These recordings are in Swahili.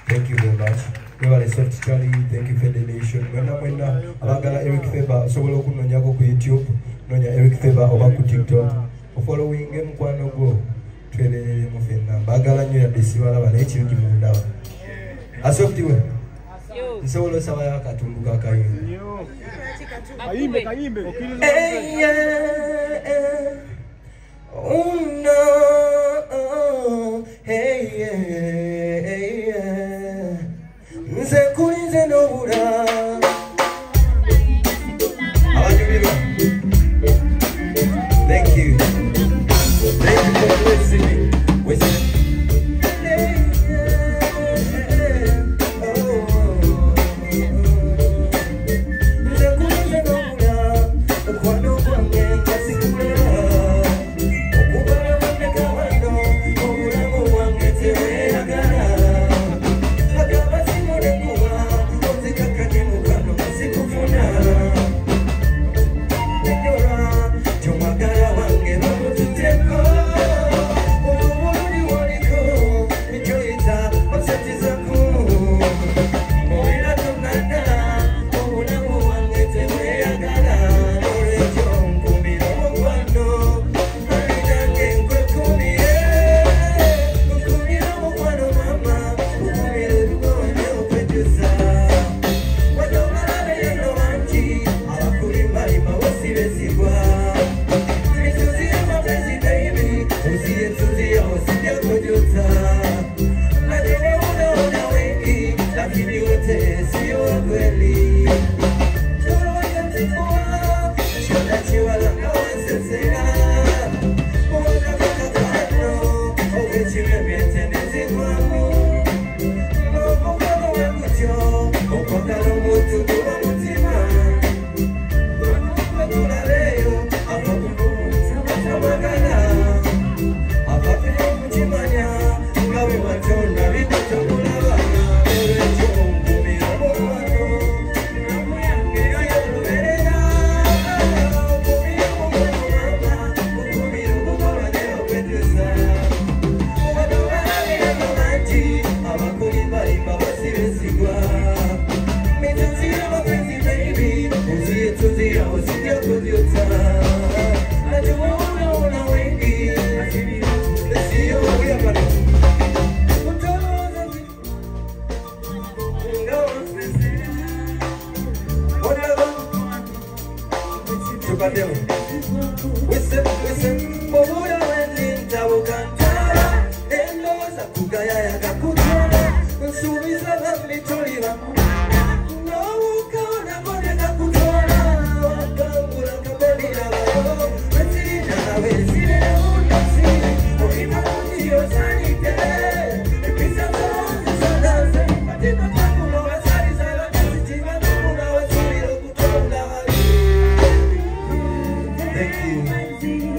Thank you very much. Thank you Federation. Mwena abagala Eric Faber sobola okunoonyako ku YouTube noonya Eric Faber oba ku TikTok ofollowing mukwano gwo tweberere mu ffenna mbagala nnyo yadde sibalaba naye kirungi mu ndaba asoftiwe nsobola osabayo akatundu kakayimba kayimbe oh no, hey yeah, nze kulinze n'obula. Thank you for listening.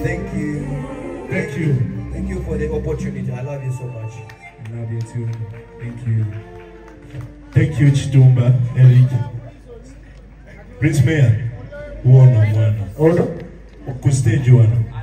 Thank you. Thank you. Thank you for the opportunity. I love you so much. I love you too. Thank you. Thank you, Chitumba, Eric. Prince Mayor, one. Oh no? Ku stage one.